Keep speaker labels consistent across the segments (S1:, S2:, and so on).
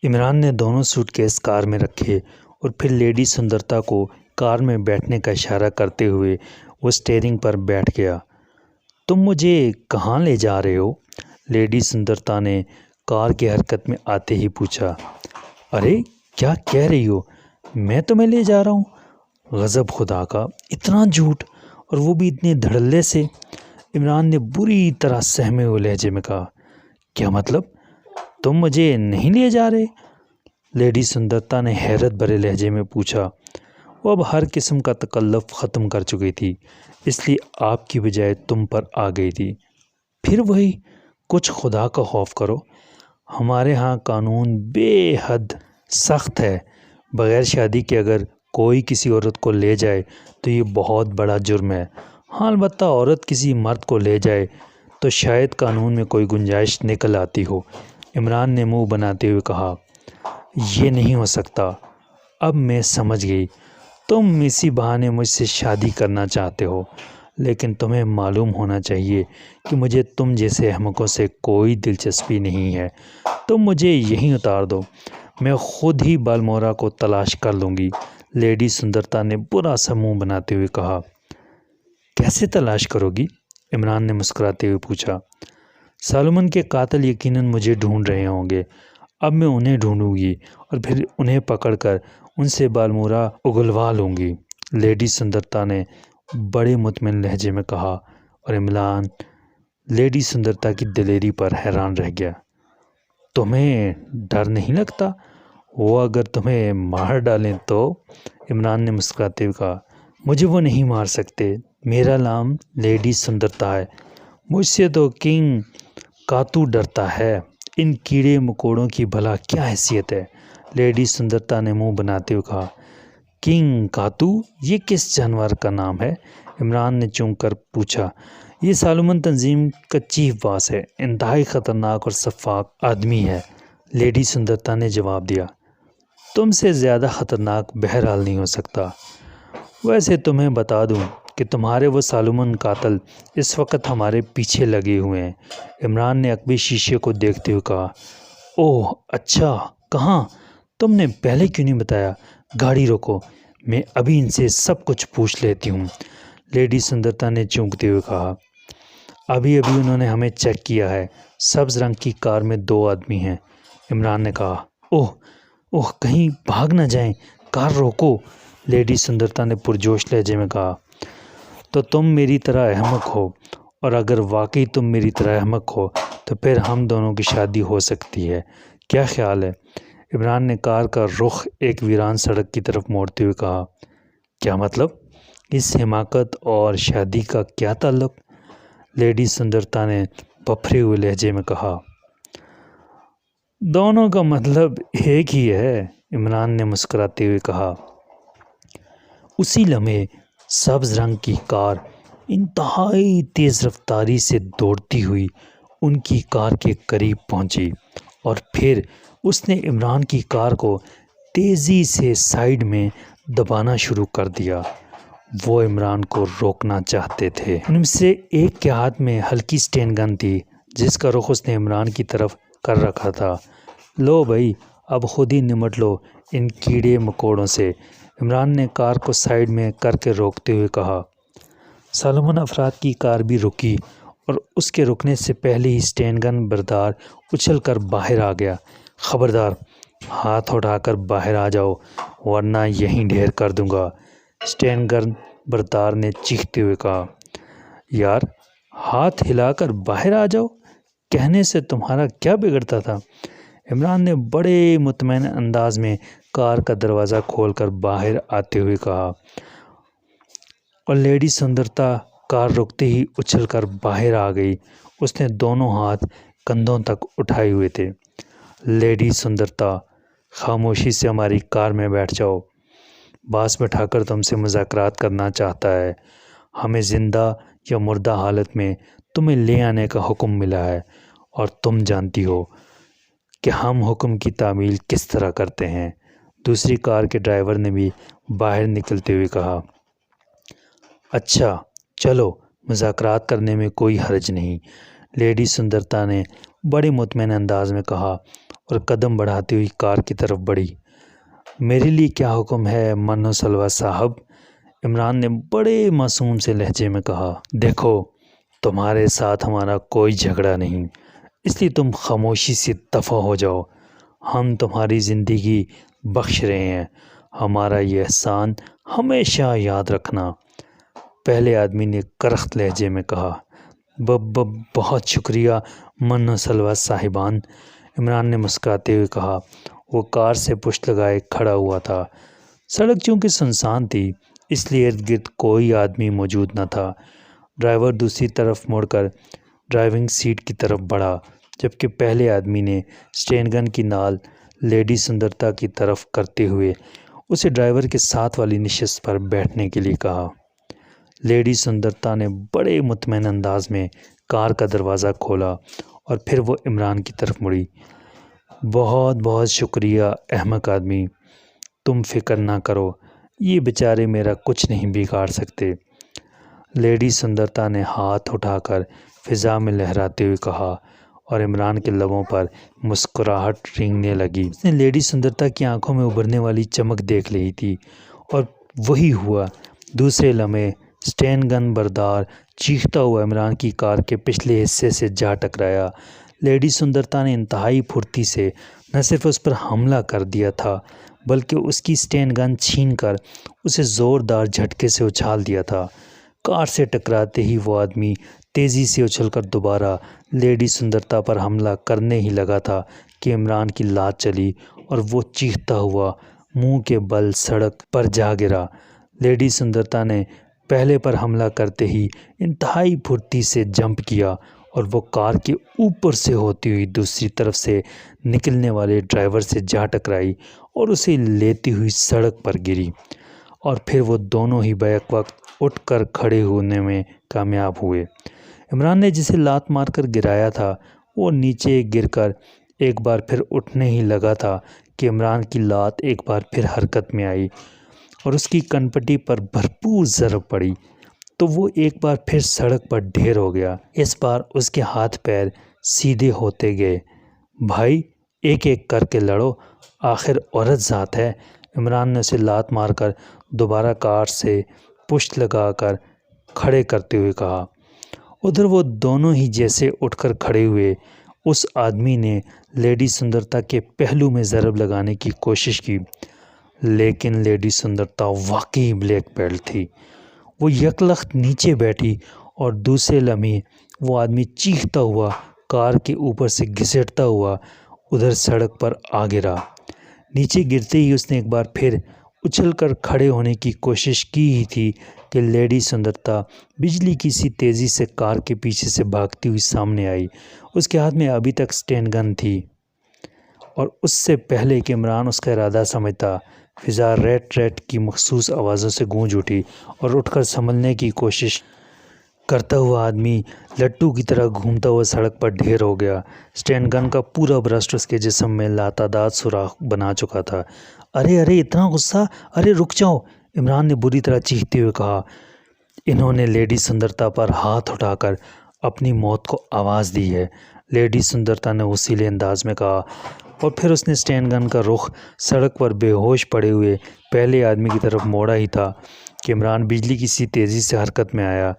S1: عمران نے دونوں suit case کار میں رکھے اور پھر لیڈی سندرتا کو کار میں بیٹھنے کا اشارہ کرتے ہوئے وہ اسٹیئرنگ پر بیٹھ گیا۔ تم مجھے کہاں لے جا رہے ہو؟ لیڈی سندرتا نے کار کی حرکت میں آتے ہی پوچھا۔ ارے کیا کہہ رہی ہو؟ میں تمہیں لے جا رہا ہوں؟ غضب خدا کا، اتنا جھوٹ، اور وہ بھی اتنے دھڑلے سے! عمران نے بری طرح سہمے ہوئے لہجے میں کہا۔ کیا مطلب؟ تم مجھے نہیں لے جا رہے؟ لیڈی سندرتا نے حیرت بھرے لہجے میں پوچھا۔ وہ اب ہر قسم کا تکلف ختم کر چکی تھی، اس لیے آپ کی بجائے تم پر آ گئی تھی۔ پھر وہی کچھ خدا کا خوف کرو، ہمارے ہاں قانون بے حد سخت ہے۔ بغیر شادی کے اگر کوئی کسی عورت کو لے جائے تو یہ بہت بڑا جرم ہے۔ ہاں البتہ عورت کسی مرد کو لے جائے تو شاید قانون میں کوئی گنجائش نکل آتی ہو۔ عمران نے منہ بناتے ہوئے کہا۔ یہ نہیں ہو سکتا۔ اب میں سمجھ گئی، تم اسی بہانے مجھ سے شادی کرنا چاہتے ہو، لیکن تمہیں معلوم ہونا چاہیے کہ مجھے تم جیسے احمقوں سے کوئی دلچسپی نہیں ہے۔ تم مجھے یہیں اتار دو، میں خود ہی بالمورا کو تلاش کر لوں گی۔ لیڈی سندرتا نے برا سا منہ بناتے ہوئے کہا۔ کیسے تلاش کرو گی؟ عمران نے مسکراتے ہوئے پوچھا۔ سالمن کے قاتل یقیناً مجھے ڈھونڈ رہے ہوں گے، اب میں انہیں ڈھونڈوں گی اور پھر انہیں پکڑ کر ان سے بالمورا اگلوا لوں گی، لیڈی سندرتا نے بڑے مطمئن لہجے میں کہا، اور عمران لیڈی سندرتا کی دلیری پر حیران رہ گیا۔ تمہیں ڈر نہیں لگتا؟ وہ اگر تمہیں مار ڈالیں تو؟ عمران نے مسکراتے ہوئے کہا۔ مجھے وہ نہیں مار سکتے، میرا نام لیڈی سندرتا ہے، مجھ سے تو کنگ کاتو ڈرتا ہے، ان کیڑے مکوڑوں کی بھلا کیا حیثیت ہے؟ لیڈی سندرتا نے منہ بناتے ہوئے کہا۔ کنگ کاتو؟ یہ کس جانور کا نام ہے؟ عمران نے چونک کر پوچھا۔ یہ سالمن تنظیم کا چیف باس ہے، انتہائی خطرناک اور شفاق آدمی ہے، لیڈی سندرتا نے جواب دیا۔ تم سے زیادہ خطرناک بہرحال نہیں ہو سکتا۔ ویسے تمہیں بتا دوں کہ تمہارے وہ سالمن قاتل اس وقت ہمارے پیچھے لگے ہوئے ہیں، عمران نے عقبی شیشے کو دیکھتے ہوئے کہا۔ اوہ اچھا، کہاں؟ تم نے پہلے کیوں نہیں بتایا؟ گاڑی روکو، میں ابھی ان سے سب کچھ پوچھ لیتی ہوں، لیڈی سندرتا نے چونکتے ہوئے کہا۔ ابھی انہوں نے ہمیں چیک کیا ہے، سبز رنگ کی کار میں 2 آدمی ہیں، عمران نے کہا۔ اوہ کہیں بھاگ نہ جائیں، کار روکو، لیڈی سندرتا نے پرجوش لہجے میں کہا۔ تو تم میری طرح احمق ہو، اور اگر واقعی تم میری طرح احمق ہو تو پھر ہم دونوں کی شادی ہو سکتی ہے، کیا خیال ہے؟ عمران نے کار کا رخ ایک ویران سڑک کی طرف موڑتے ہوئے کہا۔ کیا مطلب؟ اس حماقت اور شادی کا کیا تعلق؟ لیڈی سندرتا نے بپھرے ہوئے لہجے میں کہا۔ دونوں کا مطلب ایک ہی ہے، عمران نے مسکراتے ہوئے کہا۔ اسی لمحے سبز رنگ کی کار انتہائی تیز رفتاری سے دوڑتی ہوئی ان کی کار کے قریب پہنچی، اور پھر اس نے عمران کی کار کو تیزی سے سائیڈ میں دبانا شروع کر دیا۔ وہ عمران کو روکنا چاہتے تھے۔ ان میں سے ایک کے ہاتھ میں ہلکی اسٹین گن تھی جس کا رخ اس نے عمران کی طرف کر رکھا تھا۔ لو بھائی، اب خود ہی نمٹ لو ان کیڑے مکوڑوں سے، عمران نے کار کو سائیڈ میں کر کے روکتے ہوئے کہا۔ سالمن افراد کی کار بھی رکی، اور اس کے رکنے سے پہلے ہی اسٹین گن بردار اچھل کر باہر آ گیا۔ خبردار، ہاتھ اٹھا کر باہر آ جاؤ ورنہ یہیں ڈھیر کر دوں گا، اسٹین گن بردار نے چیختے ہوئے کہا۔ یار، ہاتھ ہلا کر باہر آ جاؤ کہنے سے تمہارا کیا بگڑتا تھا؟ عمران نے بڑے مطمئن انداز میں کار کا دروازہ کھول کر باہر آتے ہوئے کہا، اور لیڈی سندرتا کار رکتے ہی اچھل کر باہر آ گئی۔ اس نے دونوں ہاتھ کندھوں تک اٹھائے ہوئے تھے۔ لیڈی سندرتا، خاموشی سے ہماری کار میں بیٹھ جاؤ، باس بٹھا کر تم سے مذاکرات کرنا چاہتا ہے۔ ہمیں زندہ یا مردہ حالت میں تمہیں لے آنے کا حکم ملا ہے، اور تم جانتی ہو کہ ہم حکم کی تعمیل کس طرح کرتے ہیں، دوسری کار کے ڈرائیور نے بھی باہر نکلتے ہوئے کہا۔ اچھا چلو، مذاکرات کرنے میں کوئی حرج نہیں، لیڈی سندرتا نے بڑے مطمئن انداز میں کہا، اور قدم بڑھاتی ہوئی کار کی طرف بڑھی۔ میرے لیے کیا حکم ہے منو سلوا صاحب؟ عمران نے بڑے معصوم سے لہجے میں کہا۔ دیکھو، تمہارے ساتھ ہمارا کوئی جھگڑا نہیں، اس لیے تم خاموشی سے دفع ہو جاؤ۔ ہم تمہاری زندگی بخش رہے ہیں، ہمارا یہ احسان ہمیشہ یاد رکھنا، پہلے آدمی نے کرخت لہجے میں کہا۔ بہت شکریہ منو سلوا صاحبان، عمران نے مسکراتے ہوئے کہا۔ وہ کار سے پشت لگائے کھڑا ہوا تھا۔ سڑک چونکہ سنسان تھی، اس لیے ارد گرد کوئی آدمی موجود نہ تھا۔ ڈرائیور دوسری طرف مڑ کر ڈرائیونگ سیٹ کی طرف بڑھا، جبکہ پہلے آدمی نے اسٹین گن کی نال لیڈی سندرتا کی طرف کرتے ہوئے اسے ڈرائیور کے ساتھ والی نشست پر بیٹھنے کے لیے کہا۔ لیڈی سندرتا نے بڑے مطمئن انداز میں کار کا دروازہ کھولا اور پھر وہ عمران کی طرف مڑی۔ بہت بہت شکریہ احمق آدمی، تم فکر نہ کرو، یہ بیچارے میرا کچھ نہیں بگاڑ سکتے۔ لیڈی سندرتا نے ہاتھ اٹھا کر فضا میں لہراتے ہوئے کہا اور عمران کے لبوں پر مسکراہٹ رینگنے لگی۔ اس نے لیڈی سندرتا کی آنکھوں میں ابھرنے والی چمک دیکھ لی تھی اور وہی ہوا۔ دوسرے لمحے اسٹین گن بردار چیختا ہوا عمران کی کار کے پچھلے حصے سے جا ٹکرایا۔ لیڈی سندرتا نے انتہائی پھرتی سے نہ صرف اس پر حملہ کر دیا تھا بلکہ اس کی اسٹین گن چھین کر اسے زوردار جھٹکے سے اچھال دیا تھا۔ کار سے ٹکراتے ہی وہ آدمی تیزی سے اچھل کر دوبارہ لیڈی سندرتا پر حملہ کرنے ہی لگا تھا کہ عمران کی لات چلی اور وہ چیختا ہوا منہ کے بل سڑک پر جا گرا۔ لیڈی سندرتا نے پہلے پر حملہ کرتے ہی انتہائی پھرتی سے جمپ کیا اور وہ کار کے اوپر سے ہوتی ہوئی دوسری طرف سے نکلنے والے ڈرائیور سے جا ٹکرائی اور اسے لیتی ہوئی سڑک پر گری، اور پھر وہ دونوں ہی بیک وقت اٹھ کر کھڑے ہونے میں کامیاب ہوئے۔ عمران نے جسے لات مار کر گرایا تھا وہ نیچے گر کر ایک بار پھر اٹھنے ہی لگا تھا کہ عمران کی لات ایک بار پھر حرکت میں آئی اور اس کی کنپٹی پر بھرپور ضرب پڑی تو وہ ایک بار پھر سڑک پر ڈھیر ہو گیا۔ اس بار اس کے ہاتھ پیر سیدھے ہوتے گئے۔ بھائی، ایک ایک کر کے لڑو، آخر عورت ذات ہے، عمران نے اسے لات مار کر دوبارہ کار سے پشت لگا کر کھڑے کرتے ہوئے کہا۔ ادھر وہ دونوں ہی جیسے اٹھ کر کھڑے ہوئے، اس آدمی نے لیڈی سندرتا کے پہلو میں ضرب لگانے کی کوشش کی، لیکن لیڈی سندرتا واقعی بلیک بیلٹ تھی۔ وہ یکلخت نیچے بیٹھی اور دوسرے لمحے وہ آدمی چیختا ہوا کار کے اوپر سے گھسیٹتا ہوا ادھر سڑک پر آ گرا۔ نیچے گرتے ہی اس نے ایک بار پھر اچھل کر کھڑے ہونے کی کوشش کی ہی تھی کہ لیڈی سندرتا بجلی کی سی تیزی سے کار کے پیچھے سے بھاگتی ہوئی سامنے آئی۔ اس کے ہاتھ میں ابھی تک اسٹین گن تھی اور اس سے پہلے کہ عمران اس کا ارادہ سمجھتا، فضا ریٹ ریٹ کی مخصوص آوازوں سے گونج اٹھی اور اٹھ کر سنبھلنے کی کوشش کرتا ہوا آدمی لٹو کی طرح گھومتا ہوا سڑک پر ڈھیر ہو گیا۔ اسٹین گن کا پورا برسٹ اس کے جسم میں لاتعداد سوراخ بنا چکا تھا۔ ارے ارے، اتنا غصہ، ارے رک جاؤ، عمران نے بری طرح چیختے ہوئے کہا۔ انہوں نے لیڈی سندرتا پر ہاتھ اٹھا کر اپنی موت کو آواز دی ہے، لیڈی سندرتا نے وسیلے انداز میں کہا، اور پھر اس نے اسٹین گن کا رخ سڑک پر بے ہوش پڑے ہوئے پہلے آدمی کی طرف موڑا ہی تھا کہ عمران بجلی کی سی تیزی سے حرکت میں آیا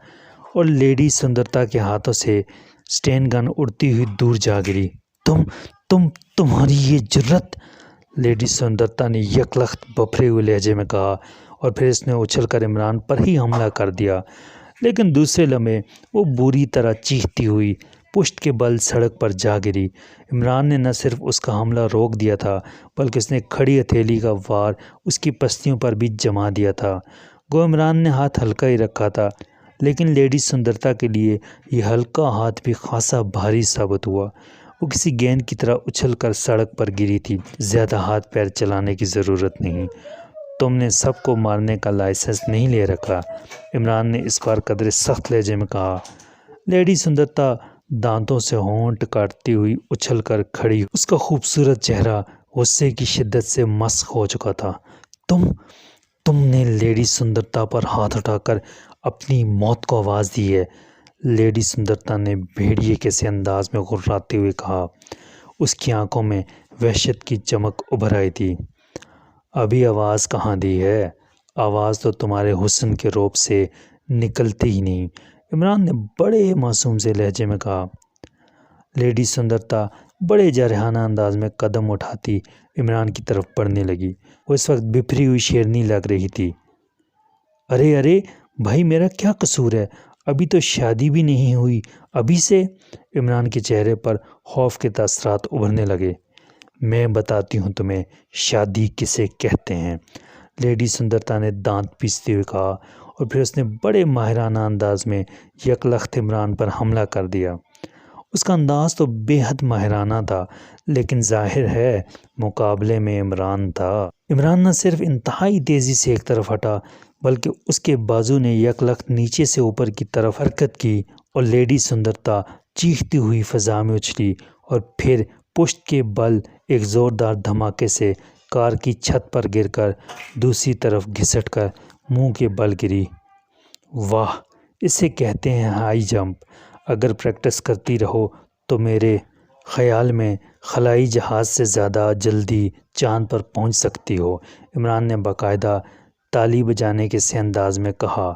S1: اور لیڈی سندرتا کے ہاتھوں سے اسٹین گن اڑتی ہوئی دور جا گری۔ تمہاری یہ جرت، لیڈی سندرتا نے یکلخت بپھرے ہوئے لہجے میں کہا، اور پھر اس نے اچھل کر عمران پر ہی حملہ کر دیا، لیکن دوسرے لمحے وہ بری طرح چیختی ہوئی پشت کے بل سڑک پر جا گری۔ عمران نے نہ صرف اس کا حملہ روک دیا تھا بلکہ اس نے کھڑی ہتھیلی کا وار اس کی پسلیوں پر بھی جما دیا تھا۔ گو عمران نے ہاتھ ہلکا ہی رکھا تھا، لیکن لیڈی سندرتا کے لیے یہ ہلکا ہاتھ بھی خاصا بھاری ثابت ہوا۔ وہ کسی گیند کی طرح اچھل کر سڑک پر گری تھی۔ زیادہ ہاتھ پیر چلانے کی ضرورت نہیں، تم نے سب کو مارنے کا لائسنس نہیں لے رکھا، عمران نے اس بار قدرے سخت لہجے میں کہا۔ لیڈی سندرتا دانتوں سے ہونٹ کاٹتی ہوئی اچھل کر کھڑی، اس کا خوبصورت چہرہ غصے کی شدت سے مسخ ہو چکا تھا۔ تم نے لیڈی سندرتا پر ہاتھ اٹھا کر اپنی موت کو آواز دی ہے، لیڈی سندرتا نے بھیڑیے کے سے انداز میں غراتے ہوئے کہا۔ اس کی آنکھوں میں وحشت کی چمک ابھر آئی تھی۔ ابھی آواز کہاں دی ہے؟ آواز تو تمہارے حسن کے روب سے نکلتی ہی نہیں، عمران نے بڑے معصوم سے لہجے میں کہا۔ لیڈی سندرتا بڑے جارحانہ انداز میں قدم اٹھاتی عمران کی طرف بڑھنے لگی۔ وہ اس وقت بپھری ہوئی شیرنی لگ رہی تھی۔ ارے ارے بھائی، میرا کیا قصور ہے؟ ابھی تو شادی بھی نہیں ہوئی، ابھی سے؟ عمران کے چہرے پر خوف کے تاثرات ابھرنے لگے۔ میں بتاتی ہوں تمہیں شادی کسے کہتے ہیں، لیڈی سندرتا نے دانت پیستے ہوئے کہا، اور پھر اس نے بڑے ماہرانہ انداز میں یک لخت عمران پر حملہ کر دیا۔ اس کا انداز تو بے حد ماہرانہ تھا، لیکن ظاہر ہے مقابلے میں عمران تھا۔ عمران نہ صرف انتہائی تیزی سے ایک طرف ہٹا، بلکہ اس کے بازو نے یک لخت نیچے سے اوپر کی طرف حرکت کی، اور لیڈی سندرتا چیختی ہوئی فضا میں اچھلی اور پھر پشت کے بل ایک زوردار دھماکے سے کار کی چھت پر گر کر دوسری طرف گھسٹ کر منہ کے بل گری۔ واہ، اسے کہتے ہیں ہائی جمپ۔ اگر پریکٹس کرتی رہو تو میرے خیال میں خلائی جہاز سے زیادہ جلدی چاند پر پہنچ سکتی ہو، عمران نے باقاعدہ تالی بجانے کے سے انداز میں کہا۔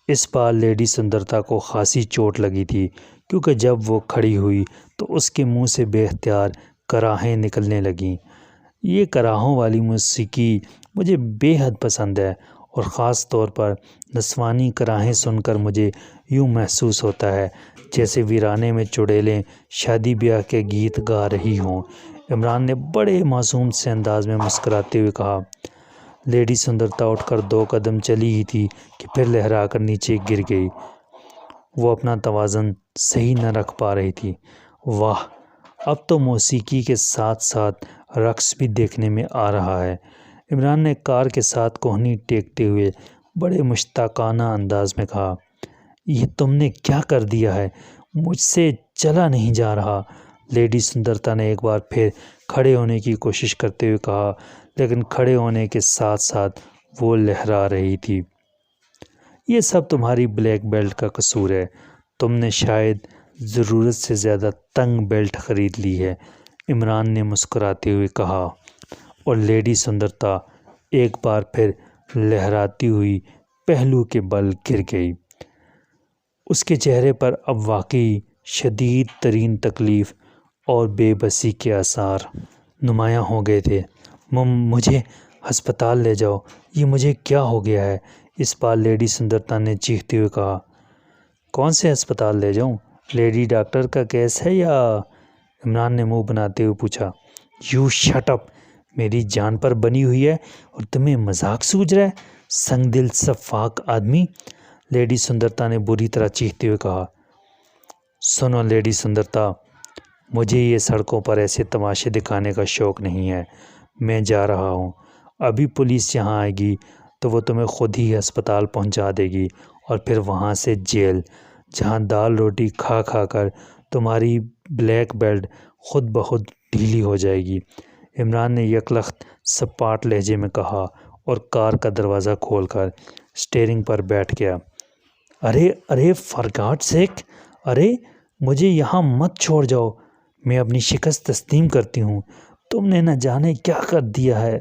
S1: اس بار لیڈی سندرتا کو خاصی چوٹ لگی تھی، کیونکہ جب وہ کھڑی ہوئی تو اس کے منہ سے بے اختیار کراہیں نکلنے لگیں۔ یہ کراہوں والی موسیقی مجھے بے حد پسند ہے، اور خاص طور پر نسوانی کراہیں سن کر مجھے یوں محسوس ہوتا ہے جیسے ویرانے میں چڑیلیں شادی بیاہ کے گیت گا رہی ہوں، عمران نے بڑے معصوم سے انداز میں مسکراتے ہوئے کہا۔ لیڈی سندرتا اٹھ کر 2 قدم چلی ہی تھی کہ پھر لہرا کر نیچے گر گئی۔ وہ اپنا توازن صحیح نہ رکھ پا رہی تھی۔ واہ، اب تو موسیقی کے ساتھ ساتھ رقص بھی دیکھنے میں آ رہا ہے، عمران نے کار کے ساتھ کوہنی ٹیکتے ہوئے بڑے مشتاقانہ انداز میں کہا۔ یہ تم نے کیا کر دیا ہے؟ مجھ سے چلا نہیں جا رہا، لیڈی سندرتا نے ایک بار پھر کھڑے ہونے کی کوشش کرتے ہوئے کہا، لیکن کھڑے ہونے کے ساتھ ساتھ وہ لہرا رہی تھی۔ یہ سب تمہاری بلیک بیلٹ کا قصور ہے، تم نے شاید ضرورت سے زیادہ تنگ بیلٹ خرید لی ہے، عمران نے مسکراتے ہوئے کہا، اور لیڈی سندرتا ایک بار پھر لہراتی ہوئی پہلو کے بل گر گئی۔ اس کے چہرے پر اب واقعی شدید ترین تکلیف اور بے بسی کے آثار نمایاں ہو گئے تھے۔ مجھے ہسپتال لے جاؤ، یہ مجھے کیا ہو گیا ہے؟ اس بار لیڈی سندرتا نے چیختے ہوئے کہا۔ کون سے ہسپتال لے جاؤں؟ لیڈی ڈاکٹر کا کیس ہے یا؟ عمران نے منہ بناتے ہوئے پوچھا۔ یو شٹ اپ، میری جان پر بنی ہوئی ہے اور تمہیں مذاق سوجھ رہا ہے، سنگ دل سفاک آدمی، لیڈی سندرتا نے بری طرح چیختے ہوئے کہا۔ سنو لیڈی سندرتا، مجھے یہ سڑکوں پر ایسے تماشے دکھانے کا شوق نہیں ہے، میں جا رہا ہوں، ابھی پولیس یہاں آئے گی تو وہ تمہیں خود ہی ہسپتال پہنچا دے گی، اور پھر وہاں سے جیل، جہاں دال روٹی کھا کھا کر تمہاری بلیک بیلٹ خود بخود ڈھیلی ہو جائے گی، عمران نے یک لخت سپاٹ لہجے میں کہا، اور کار کا دروازہ کھول کر اسٹیئرنگ پر بیٹھ گیا۔ ارے ارے فار گاڈ سیک، ارے مجھے یہاں مت چھوڑ جاؤ، میں اپنی شکست تسلیم کرتی ہوں، تم نے نہ جانے کیا کر دیا ہے،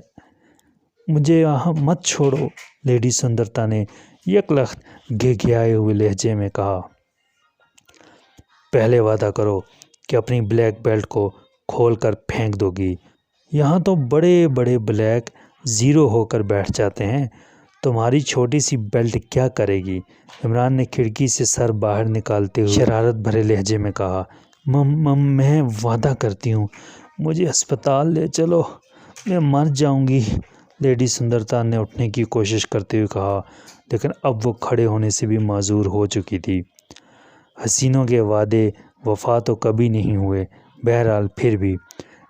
S1: مجھے یہاں مت چھوڑو، لیڈی سندرتا نے یک لخت گھگھیائے ہوئے لہجے میں کہا۔ پہلے وعدہ کرو کہ اپنی بلیک بیلٹ کو کھول کر پھینک دو گی، یہاں تو بڑے بڑے بلیک زیرو ہو کر بیٹھ جاتے ہیں، تمہاری چھوٹی سی بیلٹ کیا کرے گی، عمران نے کھڑکی سے سر باہر نکالتے ہوئے شرارت بھرے لہجے میں کہا۔ میں وعدہ کرتی ہوں، مجھے ہسپتال لے چلو، میں مر جاؤں گی، لیڈی سندرتا نے اٹھنے کی کوشش کرتے ہوئے کہا، لیکن اب وہ کھڑے ہونے سے بھی معذور ہو چکی تھی۔ حسینوں کے وعدے وفا تو کبھی نہیں ہوئے، بہرحال پھر بھی،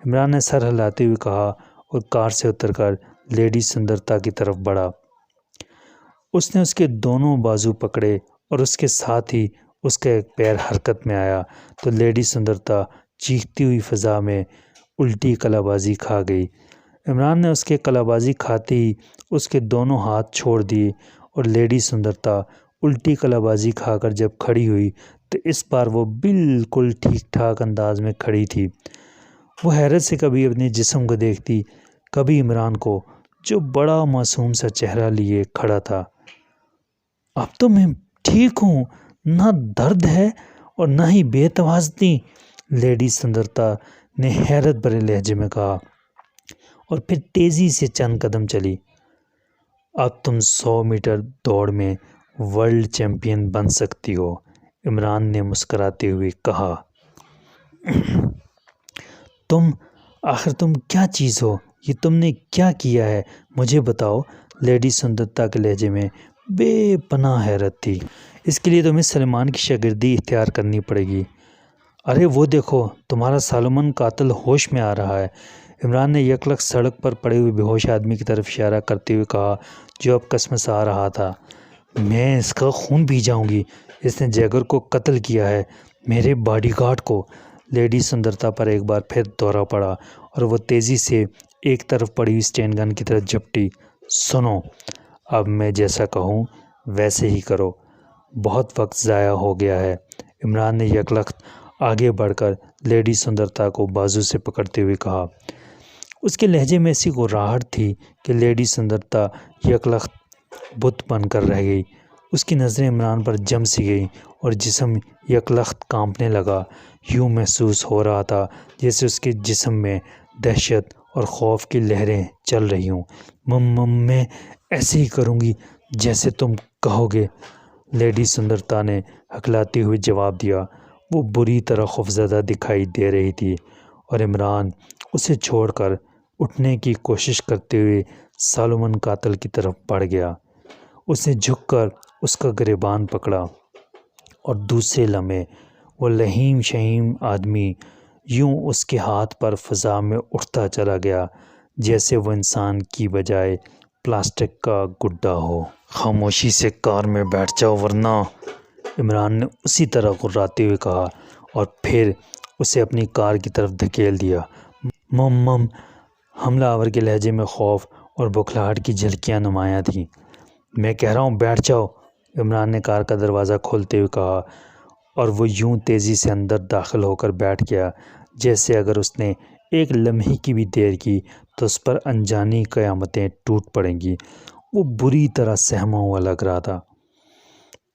S1: عمران نے سر ہلاتے ہوئے کہا، اور کار سے اتر کر لیڈی سندرتا کی طرف بڑھا۔ اس نے اس کے دونوں بازو پکڑے، اور اس کے ساتھ ہی اس کا ایک پیر حرکت میں آیا تو لیڈی سندرتا چیختی ہوئی فضا میں الٹی کلابازی کھا گئی۔ عمران نے اس کے کلابازی کھاتے ہی اس کے دونوں ہاتھ چھوڑ دیے، اور لیڈی سندرتا الٹی کلابازی کھا کر جب کھڑی ہوئی تو اس بار وہ بالکل ٹھیک ٹھاک انداز میں کھڑی تھی۔ وہ حیرت سے کبھی اپنے جسم کو دیکھتی، کبھی عمران کو جو بڑا معصوم سا چہرہ لیے کھڑا تھا۔ اب تو میں ٹھیک ہوں، نہ درد ہے اور نہ ہی بے توازنی، لیڈی سندرتا نے حیرت بھرے لہجے میں کہا، اور پھر تیزی سے چند قدم چلی۔ اب تم 100 میٹر دوڑ میں ورلڈ چیمپئن بن سکتی ہو، عمران نے مسکراتے ہوئے کہا۔ آخر تم کیا چیز ہو؟ یہ تم نے کیا کیا ہے؟ مجھے بتاؤ۔ لیڈی سندرتا کے لہجے میں بے پناہ حیرت تھی۔ اس کے لیے تمہیں سلیمان کی شاگردی اختیار کرنی پڑے گی۔ ارے وہ دیکھو، تمہارا سالمن قاتل ہوش میں آ رہا ہے، عمران نے یکلخت سڑک پر پڑے ہوئے بے ہوش آدمی کی طرف اشارہ کرتے ہوئے کہا جو اب کسمسا رہا تھا۔ میں اس کا خون پی جاؤں گی، اس نے جیگر کو قتل کیا ہے، میرے باڈی گارڈ کو۔ لیڈی سندرتا پر ایک بار پھر دورہ پڑا اور وہ تیزی سے ایک طرف پڑی ہوئی اسٹین گن کی طرف جھپٹی۔ سنو، اب میں جیسا کہوں ویسے ہی کرو، بہت وقت ضائع ہو گیا ہے۔ عمران نے یکلخت آگے بڑھ کر لیڈی سندرتا کو بازو سے پکڑتے ہوئے کہا۔ اس کے لہجے میں ایسی گھبراہٹ تھی کہ لیڈی سندرتا یکلخت بت بن کر رہ گئی۔ اس کی نظریں عمران پر جم سی گئیں اور جسم یکلخت کانپنے لگا۔ یوں محسوس ہو رہا تھا جیسے اس کے جسم میں دہشت اور خوف کی لہریں چل رہی ہوں۔ میں ایسے ہی کروں گی جیسے تم کہو گے، لیڈی سندرتا نے ہکلاتے ہوئے جواب دیا۔ وہ بری طرح خوفزدہ دکھائی دے رہی تھی اور عمران اسے چھوڑ کر اٹھنے کی کوشش کرتے ہوئے سالمن قاتل کی طرف بڑھ گیا۔ اس نے جھک کر اس کا گریبان پکڑا اور دوسرے لمحے وہ لہیم شہیم آدمی یوں اس کے ہاتھ پر فضا میں اٹھتا چلا گیا جیسے وہ انسان کی بجائے پلاسٹک کا گڈھا ہو۔ خاموشی سے کار میں بیٹھ جاؤ ورنہ، عمران نے اسی طرح غراتے ہوئے کہا اور پھر اسے اپنی کار کی طرف دھکیل دیا۔ حملہ آور کے لہجے میں خوف اور بکھلاہٹ کی جھلکیاں نمایاں تھیں۔ میں کہہ رہا ہوں بیٹھ جاؤ، عمران نے کار کا دروازہ کھولتے ہوئے کہا اور وہ یوں تیزی سے اندر داخل ہو کر بیٹھ گیا جیسے اگر اس نے ایک لمحے کی بھی دیر کی تو اس پر انجانی قیامتیں ٹوٹ پڑیں گی۔ وہ بری طرح سہما ہوا لگ رہا تھا۔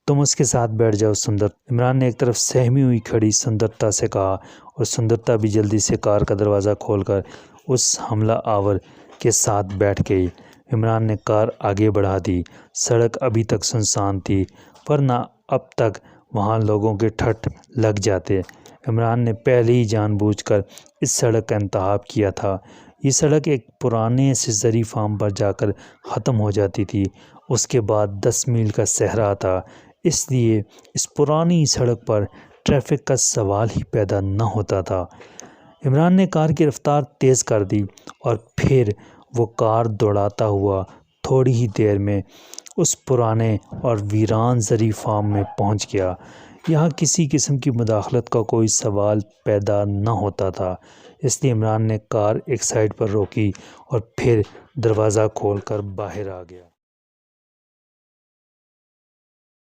S1: تم اس کے ساتھ بیٹھ جاؤ سندر، عمران نے ایک طرف سہمی ہوئی کھڑی سندرتا سے کہا اور سندرتا بھی جلدی سے کار کا دروازہ کھول کر اس حملہ آور کے ساتھ بیٹھ گئی۔ عمران نے کار آگے بڑھا دی۔ سڑک ابھی تک سنسان تھی، ورنہ اب تک وہاں لوگوں کے ٹھٹ لگ جاتے۔ عمران نے پہلے ہی جان بوجھ کر اس سڑک کا انتخاب کیا تھا۔ یہ سڑک ایک پرانے سے زرعی فارم پر جا کر ختم ہو جاتی تھی، اس کے بعد 10 میل کا صحرا تھا، اس لیے اس پرانی سڑک پر ٹریفک کا سوال ہی پیدا نہ ہوتا تھا۔ عمران نے کار کی رفتار تیز کر دی اور پھر وہ کار دوڑاتا ہوا تھوڑی ہی دیر میں اس پرانے اور ویران زرعی فارم میں پہنچ گیا۔ یہاں کسی قسم کی مداخلت کا کوئی سوال پیدا نہ ہوتا تھا، اس لیے عمران نے کار ایک سائڈ پر روکی اور پھر دروازہ کھول کر باہر آ گیا۔